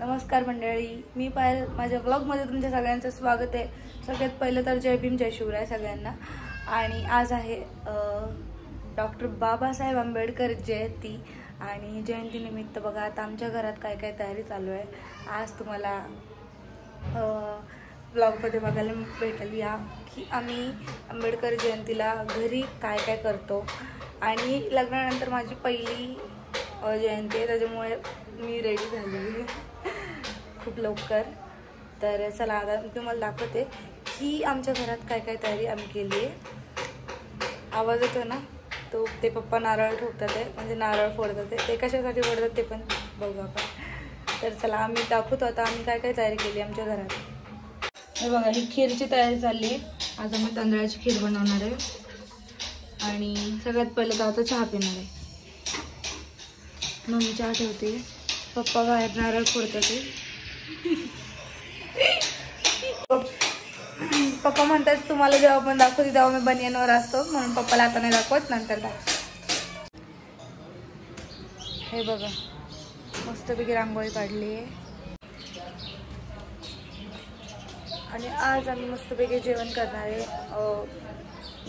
नमस्कार मंडळी, मी पायल. माझ्या ब्लॉगमध्ये तुमच्या सगळ्यांचं स्वागत आहे. सगळ्यात पहिलं तर जय भीम जय शिवराय सगळ्यांना. आणि आज आहे डॉक्टर बाबासाहेब आंबेडकर जयंती आणि जयंतीनिमित्त बघा आता आमच्या घरात काय काय तयारी चालू आहे. आज तुम्हाला ब्लॉगमध्ये बघायला भेटेल या की आम्ही आंबेडकर जयंतीला घरी काय काय करतो. आणि लग्नानंतर माझी पहिली जयंती आहे, त्याच्यामुळे मी रेडी झाली खूप लवकर. तर चला आता मी तुम्हाला दाखवते की आमच्या घरात काय काय तयारी आम्ही केली आहे. आवाज येतो ना, तो ते पप्पा नारळ ठोकतात आहे, म्हणजे नारळ फोडतात आहे. ते कशासाठी फोडतात ते पण बघू आपण. तर चला आम्ही दाखवतो आता आम्ही काय काय तयारी केली आमच्या घरात. हे बघा, ही खीरची तयारी चालली आहे. आज आम्ही तांदळाची खीर बनवणार आहे आणि सगळ्यात पहिलं तर आता चहा पिणार आहे. मम्मी चहा ठेवते, पप्पा बाहेर नारळ फोडतात. पप्पा म्हणतात तुम्हाला जेव्हा पण दाखवते तेव्हा मी बनियनवर असतो, म्हणून पप्पाला आता नाही दाखवत, नंतर दाखव. हे बघा, मस्तपैकी रांगोळी काढली आहे आणि आज आम्ही मस्तपैकी जेवण करणार आहे.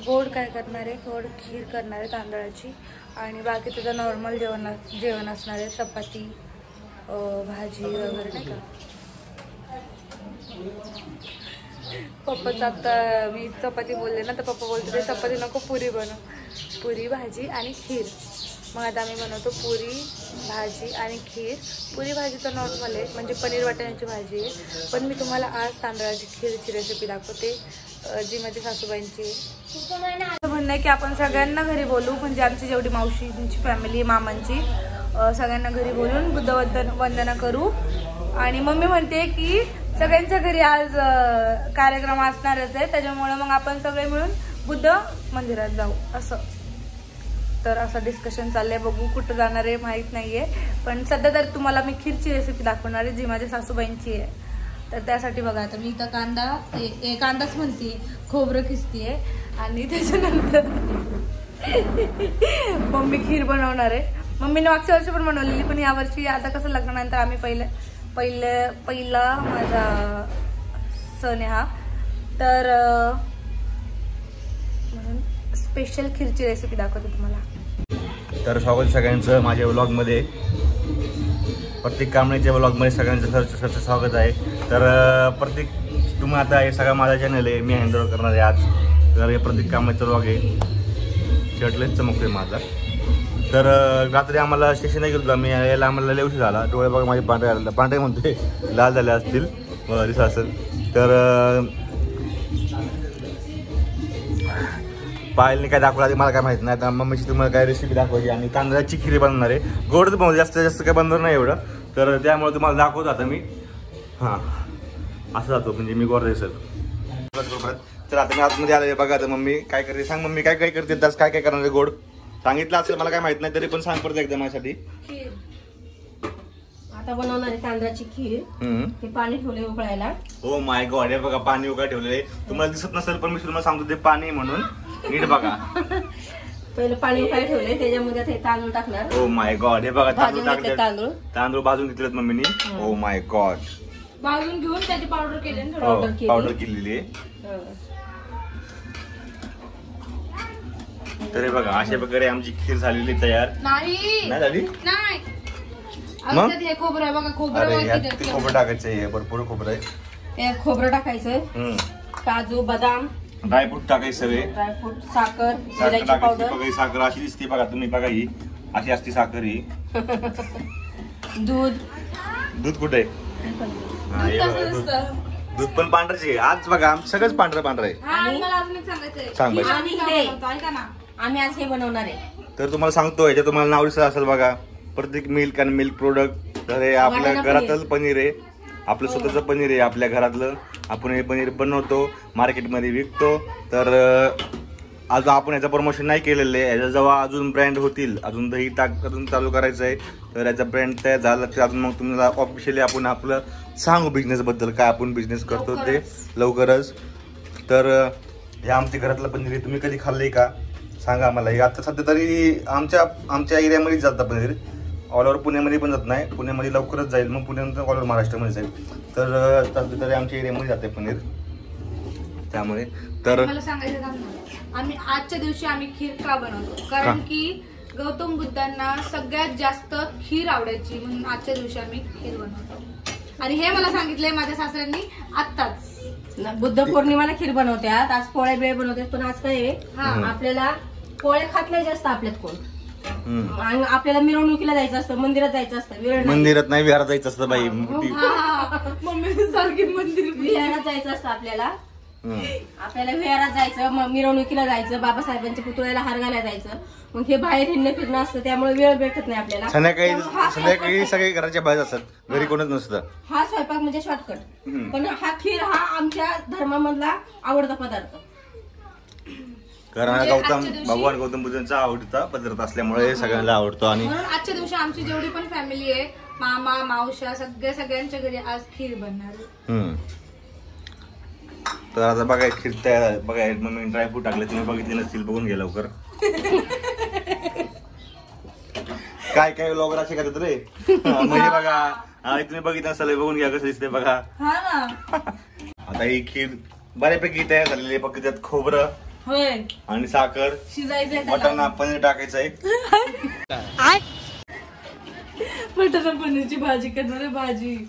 गोड काय करणार आहे, गोड खीर करणार आहे तांदळाची आणि बाकी तुझं नॉर्मल जेवण असणार आहे. चपाती भाजी वगैरे नाही का. पप्पाचं आता मी चपाती बोलले ना, तर पप्पा बोलते ते चपाती नको पुरी बनव, पुरी भाजी आणि खीर. मग आता आम्ही बनवतो पुरी भाजी आणि खीर. पुरी भाजी तर नॉर्मल आहे, म्हणजे पनीर वाटाण्याची भाजी आहे, पण मी तुम्हाला आज तांदळाची खीरची रेसिपी दाखवते जी माझ्या सासूबाईंची आहे. म्हणणं आहे की आपण सगळ्यांना घरी बोलू, म्हणजे आमची जेवढी मावशींची फॅमिली मामांची सगळ्यांना घरी बोलून बुद्ध वंदना करू. आणि मम्मी म्हणते की सगळ्यांच्या घरी आज कार्यक्रम असणारच आहे, त्याच्यामुळे मग आपण सगळे मिळून बुद्ध मंदिरात जाऊ असं. तर असं डिस्कशन चाललंय, बघू कुठं जाणार आहे माहीत नाहीये. पण सध्या तर तुम्हाला मी खीरची रेसिपी दाखवणार आहे जी माझ्या सासूबाईंची आहे. तर त्यासाठी बघा आता मी इथं कांदाच म्हणते, खोबरं खिसतीये आणि त्याच्यानंतर मम्मी खीर बनवणार आहे. मम्मीने मागच्या वर्षी पण बनवलेली, पण यावर्षी आता कसं लग्नानंतर आम्ही पहिला माझा सण आहे हा, तर म्हणून स्पेशल खीरची रेसिपी दाखवते तुम्हाला. तर स्वागत सगळ्यांचं माझ्या व्लॉगमध्ये. प्रत्येक कामणीच्या व्लॉगमध्ये सगळ्यांचं सरचं स्वागत आहे. तर प्रत्येक तुम्ही आता हे सगळा माझा चॅनल आहे, मी हँडओव्हर करणार आहे आज. तर हे प्रत्येक कामाचा व्लॉग आहे. शर्टलेस चमकतोय माझा. तर रात्री आम्हाला स्टेशनला गेलो होतो, मी यायला आम्हाला लय उशीर झाला. डोळे बघा माझे पांढरे म्हणतोय लाल झाले असतील दिसत असेल. तर पायलने काय दाखवलं आधी मला काय माहित नाही. आता मम्मीची तुम्हाला काय रेसिपी दाखवायची आणि तांदळाची खीर बनवणार आहे. गोड तर जास्त काय बनवणार नाही एवढं, तर त्यामुळे तुम्हाला दाखवतो आता मी. हां असं जातो, म्हणजे मी गोड दिसेल. तर आता मी आतमध्ये आले बघा. तर मम्मी काय करते सांग. मम्मी काय काय करते, त्यास काय काय करणार आहे गोड सांगितलं असेल मला काय माहित नाही, तरी पण सांग परत एकदा माझ्यासाठी. आता बनवणार आहे तांदळाची खीर. हे पाणी ठेवले उकळायला. ओ माय गॉड, हे बघा पाणी उकळायला ठेवलेलं आहे. तुम्हाला दिसत नसेल पण मी तुम्हाला सांगतो ते पाणी म्हणून नीट बघा. पहिलं पाणी उकळायला ठेवले, त्याच्यामध्ये आता हे तांदूळ टाकणार. ओ माय गॉड, हे बघा तांदूळ टाकले. तांदूळ भाजून घेतलेत मम्मीनी. ओ माय गॉड, भाजून घेऊन त्याची पावडर केली, पावडर केलेली आहे. तर हे बघा अशा प्रकारे आमची खीर झालेली तयार. नाही झाली नाही. मग हे खोबरं आहे बघा, खोबरं टाकायचं आहे, भरपूर खोबरं आहे. त्यात खोबरं टाकायचं, काजू बदाम ड्रायफ्रूट टाकायचं सगळे, ड्रायफ्रूट, साखर, टाकायची. साखर अशी दिसते बघा, तुम्ही बघा ही अशी असते साखर. ही दूध कुठे आहे? दूध पण पांढरच आहे आज बघा, सगळंच पांढरं आहे. सांग आम्ही आज हे बनवणार आहे. तर तुम्हाला सांगतो याच्यात तुम्हाला नाव दिसत असेल बघा, प्रत्येक मिल्क आणि मिल्क प्रोडक्ट. तर हे आपल्या घरातलं पनीर आहे, आपलं स्वतःचं पनीर आहे आपल्या घरातलं. आपण हे पनीर बनवतो, मार्केटमध्ये विकतो. तर अजून आपण याचं प्रमोशन नाही केलेलं आहे. याच्या जेव्हा अजून ब्रँड होतील, अजून दही अजून चालू करायचं आहे, तर याचा ब्रँड तयार झाला तर अजून मग तुम्हाला ऑफिशियली आपण आपलं सांगू बिझनेसबद्दल, काय आपण बिझनेस करतो ते लवकरच. तर हे आमच्या घरातलं पनीर तुम्ही कधी खाल्लंय का सांगा मला. आता सध्या तरी आमच्या एरियामध्येच जातं पनीर. ऑल ओव्हर पुण्यामध्ये पण जात नाही, पुण्यामध्ये लवकरच जाईल, मग पुण्यानंतर ऑल ओव्हर महाराष्ट्रामध्ये जाईल. तर तरी आमच्या एरियामध्ये जाते पनीर. त्यामुळे तर मला सांगायचं काम नाही. आम्ही आजच्या दिवशी आम्ही खीर का बनवतो, कारण की गौतम बुद्धांना सगळ्यात जास्त खीर आवडायची, म्हणून आजच्या दिवशी आम्ही खीर बनवतो. आणि हे मला सांगितलंय माझ्या सासऱ्यांनी आत्ताच. बुद्ध पौर्णिमाला खीर बनवतात, आज पोळ्या बिळे बनवतात, पण आज काय आहे, आपल्याला पोळ्या खात नाही जास्त आपल्यात कोण. आणि आपल्याला मिरवणुकीला जायचं असतं, मंदिरात जायचं असतं, वेळ नाही. मंदिरात नाही विहारात जायचं असतं बाई. मम्मी सारखी मंदिर विहारात जायचं असतं आपल्याला विहारात जायचं, मग मिरवणुकीला जायचं, बाबासाहेबांच्या पुतळ्याला हार घालायला जायचं. मग हे बाहेर हिंडणं फिरणं असतं, त्यामुळे वेळ भेटत नाही आपल्याला. संध्याकाळी सगळे घराच्या बाहेर असतात, घरी कोणच नसतं. हा स्वयंपाक म्हणजे शॉर्टकट, पण हा खीर हा आमच्या धर्मामधला आवडता पदार्थ. कारण भगवान गौतम बुद्धांचा आवडता पदार्थ असल्यामुळे सगळ्यांना आवडतो. आणि म्हणून आजच्या दिवशी आमची जेवढी पण फॅमिली आहे, मामा मावशा सगळ्यांच्या घरी आज खीर बनणार. तर आता बघा खीर तयार. बघा मम्मी ड्रायफ्रूट टाकले, तुम्ही बघितले नसतील, बघून घ्या लवकर. काय काय लोक असे करतात रे. म्हणजे बघा तुम्ही बघितलं असाल, बघून घ्या कसं दिसते बघा. आता ही खीर बऱ्यापैकी तयार झालेली आहे. फक्त त्यात खोबरं आणि साखर, शिजायचं, मटण पनीर टाकायचं आहे. मटण पनीरची भाजी करणार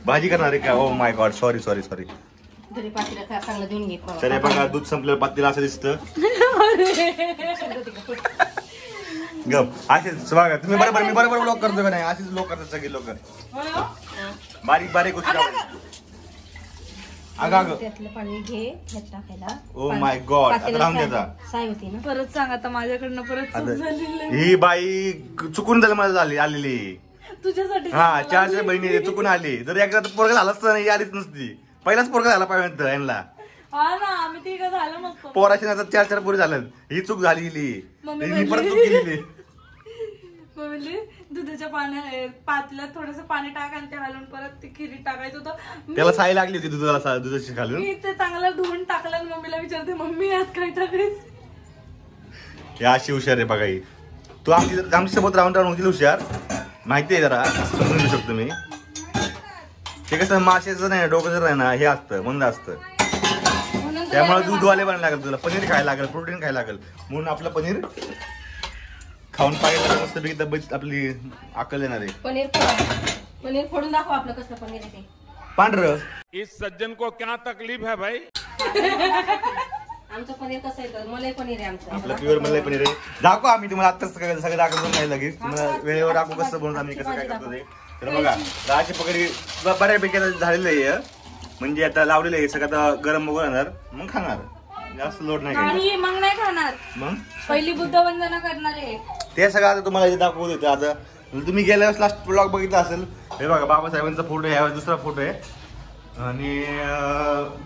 भाजी करणार आहे का? Oh my God, sorry. तरी पातेलं चांगलं देऊन घे. तर बघा दूध संपलं, पातेलं असं दिसतं. गप असेच बघा तुम्ही. बरोबर मी बरोबर ब्लॉक करतो का नाही? असेच लोक करतात सगळे लोक, बारीक बारीक गोष्टी. त्यातलं पाणी घे, ह्यात टाकायला. ओ माय गॉड, आता राहून द्यायचा. साय होती ना. परत सांग आता, माझ्याकडनं परत चूक झालेली. ही बाई चुकून झालं मला आलेली. तुझ्यासाठी हा 4 बहिणी चुकून आली. जर एकदा पोरगा झाला असतं नाही, आलीच नसती. पहिलाच पोरगा झाला पाहिजे यांना. आम्ही तिघं झालं नसतो. पोराशी आता 4 पोरी झालं. ही चूक झालेली, ही परत चूक केलेली. म्हणली दुधाच्या पातल्यात थोडस पाणी टाक आणि ते घालून परत ती खिरी टाकायचं होतं. त्याला साई लागली होती दुधाची घालून. मी ते चांगलं धुवून टाकलं आणि मम्मीला विचारते, मम्मी आज काय टाकायचं? या अशी हुशार आहे बघा ही. तू आमच्या सोबत राहून होती हुशार, माहिती आहे, जरा समजून घेऊ शकतो मी. ते कसं माशाचं नाही, डोकं नाही ना, हे असतं मंद असतं. त्यामुळे दूधवाले बनायला लागेल, तुला पनीर खायला लागेल, प्रोटीन खायला लागेल. म्हणून आपलं पनीर खाऊन पाहिजे, मस्त पैकी तब्येत आपली अक्कल येणार आहे. पनीर फोडून दाखव आपलं कसं पनीर आहे ते. पांढरं. इस सज्जन को क्या तकलीफ है भाई? आमचं पनीर कसं आहे, मलाई पनीर आहे आमचं. आपलं प्युअर मलाई पनीर आहे. दाखवा आम्ही तुम्हाला आत्ताच सगळं दाखवून नाही लगेच. तुम्हाला वेळेवर दाखवू कसं बनवतो आम्ही, कसं काय करतो ते. तर बघा राहायची पकडी बऱ्यापैकी झालेलं आहे. म्हणजे आता लावलेलं आहे सगळं. आता गरम वगैरे राहणार, मग खाणार. जास्त लोड नाही काही मग नाही खाणार. मग पहिली बुद्धवंदना करणार आहे ते सगळं आता तुम्हाला इथे दाखवत होतं. आता तुम्ही गेल्या वेळेस लास्ट ब्लॉग बघितला असेल. हे बघा बाबासाहेबांचा फोटो आहे, दुसरा फोटो आहे. आणि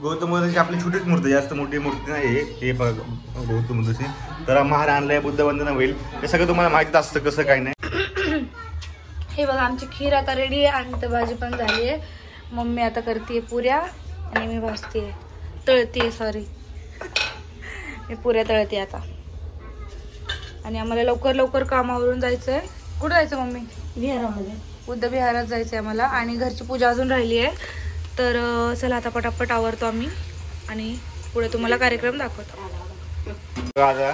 गौतम बुद्धाची आपली छोटीच मूर्ती, जास्त मोठी मूर्ती नाही. हे बघा गौतम बुद्धाची. तर महार आणलाय, बुद्धवंदना होईल. हे सगळं तुम्हाला माहिती असतं कसं काय नाही. हे बघा आमची खीर आता रेडी आहे आणि तर भाजी पण झाली आहे. मम्मी आता करते पुऱ्या आणि मी भाजते, तळते, सॉरी मी पुऱ्या तळते आता. आणि आम्हाला लवकर कामावरून जायचंय. कुठं जायचं मम्मी? विहारामध्ये. बुद्ध विहारात जायचंय आम्हाला. आणि घरची पूजा अजून राहिली आहे. तर चला आता पटापट आवरतो आम्ही आणि पुढे तुम्हाला कार्यक्रम दाखवतो. आता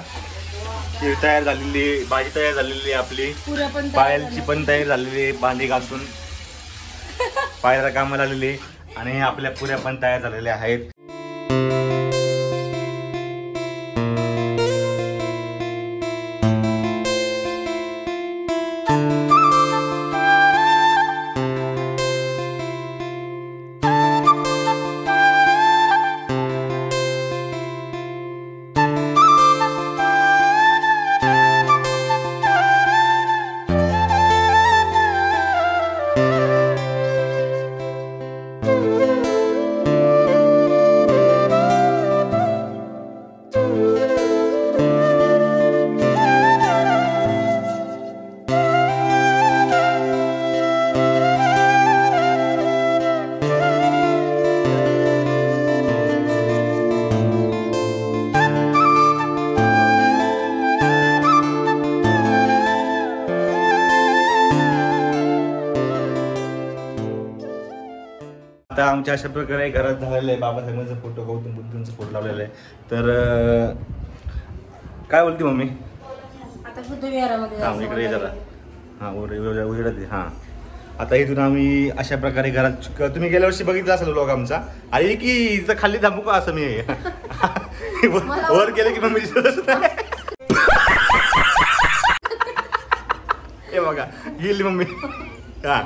खीर तयार झालेली, भाजी तयार झालेली आहे आपली, पुऱ्या पण पायलची पण तयार झालेली आहे. भांडी घासून पायला कामाला आलेली आणि आपल्या पुऱ्या पण तयार झालेल्या आहेत. आता आमच्या अशा प्रकारे घरात झालेलं आहे. बाबासाहेबांचा फोटो, गौतम बुद्धांचा फोटो लावलेला आहे. तर काय बोलते मम्मी? आता बुद्ध विहारामध्ये हा इकडे ये जरा. हा उजेडात ये. हा आता इथून आम्ही अशा प्रकारे घरात, तुम्ही गेल्या वर्षी बघितलं असेल लोक आमचा, अरे की इथं खाली थांबू का असं मी वर गेले की मम्मी हे बघा गेली मम्मी. हा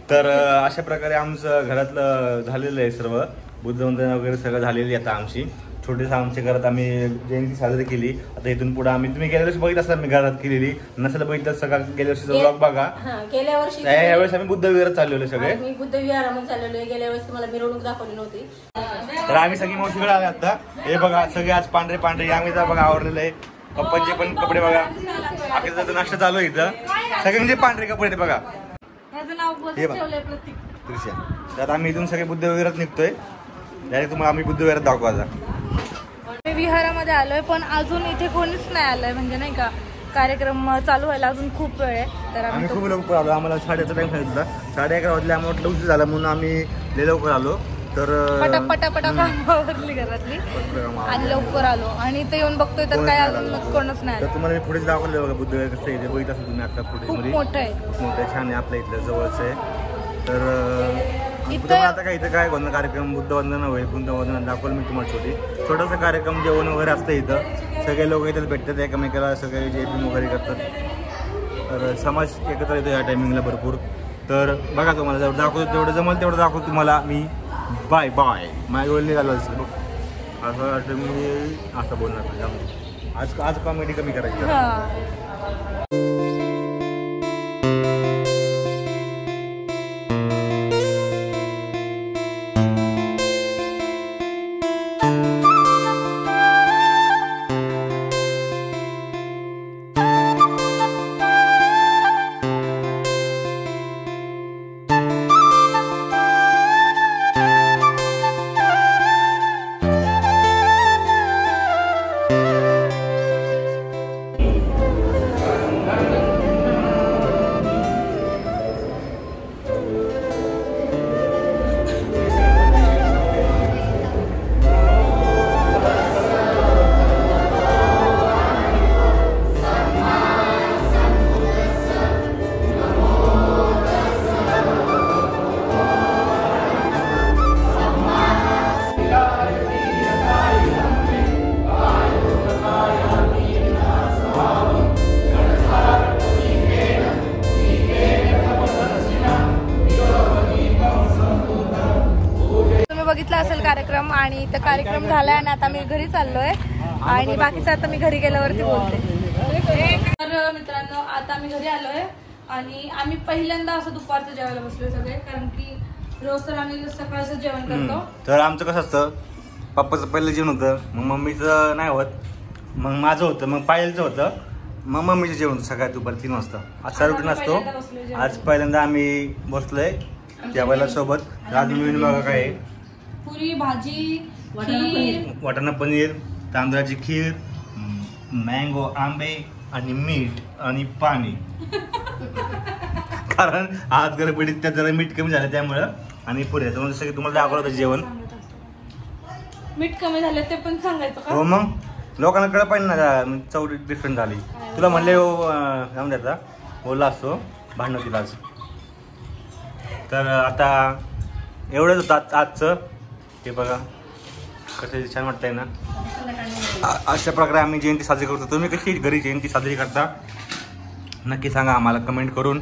तर अशा प्रकारे आमचं घरातलं झालेलं आहे सर्व. बुद्धवंदना वगैरे सगळं झालेली आता आमची. छोटीसं आमच्या घरात आम्ही जयंती साजरी केली. आता इथून पुढे आम्ही, तुम्ही गेल्या वर्षी बघितलं असाल मी घरात केलेली, नसेल बघितलं सगळं गेल्या वर्षीचा ब्लॉग बघा. गेल्या वर्षी यावेळेस आम्ही बुद्ध विहारात चाललेलो सगळे. मी बुद्ध विहारामध्ये चाललेलो आहे. गेल्या वेळेस तुम्हाला मिरवणूक दाखवली नव्हती. तर आम्ही सगळी मोठीकडे आले आता. हे बघा सगळे आज पांढरे पांढरे आम्ही बघा आवरलेलं आहे. पप्पांचे पण कपडे बघा. आपल्याचा नाश्ता चालू आहे इथं. सगळ्यांचे पांढरे कपडे ते बघा. हे बघा दृश्य. तर आम्ही इथून सगळे बुद्ध विहारात निघतोय. डायरेक्ट तुम्हाला आम्ही बुद्ध विहारात दाखवू आता. विहारामध्ये आलोय पण अजून इथे कोणीच नाही आलंय, म्हणजे नाही का कार्यक्रम चालू व्हायला अजून खूप वेळ आहे. तर आम्ही खूप लवकर आलो. आम्हाला 11:30चा टाइम सांगितला. 11:30 वाजले. आम्हाला वाटलं उशीर झाला म्हणून आम्ही लय लवकर आलो. तर पटापटा कामावरली घरातली आणि लवकर आलो आणि इथे येऊन बघतोय तर काय अजून कोणच नाही तर तुम्हाला मी पुढेच दाखवलं बघा बुद्ध विहार कसं आहे. बघितलं असेल तुम्ही आता फुटेज खूप मध्ये. मोठं आहे. मोठं आहे, छान आहे, आपल्या इथलं जवळच आहे. तर आता काय इथं काय होणार कार्यक्रम, बुद्धवंदना होईल. बुद्धवंदना दाखवलं मी तुम्हाला छोटासा कार्यक्रम, जेवण वगैरे असतं इथं. सगळे लोक इथं भेटतात, एकमेकाला सगळे जेवण वगैरे करतात. तर समाज एकत्र येतो या टायमिंगला भरपूर. तर बघा तुम्हाला जेवढं दाखवतो तेवढं जमल तेवढं दाखवतो तुम्हाला मी. Bye bye. माझ्या वेळ निघालो असं बघ. असं वाटतं मी असं बोलणार. आज कॉमेडी कमी करायची. बघितला असेल कार्यक्रम आणि इथं कार्यक्रम झालाय आणि आता मी घरी चाललोय आणि बाकीचं आता मी घरी गेल्यावरती बोलते. तर मित्रांनो आता आम्ही घरी आलोय आणि आम्ही पहिल्यांदा असं दुपारचं जेवायला बसलोय सगळे, कारण की रोज तर आम्ही सकाळचं जेवण करतो. तर आमचं कसं असतं, पप्पाचं पहिलं जेवण होतं, मग मम्मीचं नाही होत, मग माझं होतं, मग पायलचं होतं, मग मम्मीचं जेवण सकाळी दुपारी 3 वाजता. असा रुटीन असतो. आज पहिल्यांदा आम्ही बसलोय जेवायला सोबत. आज मी बघा काय पुरी भाजी, वाटाणा पनीर, तांदळाची खीर, मँगो आंबे आणि मीठ आणि पाणी. कारण आज गडबडीत त्यात जरा मीठ कमी झालं त्यामुळं, आणि पुढे सगळं तुम्हाला दाखवलं होतं जेवण. मीठ कमी झालं ते पण सांगायचं का? हो मग लोकांना कळलं पाहिजे ना, चव डिफरंट झाली. तुला म्हणले काय म्हणतात बोलला असतो भांडण तिला आज. तर आता एवढंच होतं आजचं. हे बघा कसं छान वाटतंय ना. अशा प्रकारे आम्ही जयंती साजरी करतो. तुम्ही कशी घरी जयंती साजरी करता नक्की सांगा आम्हाला कमेंट करून.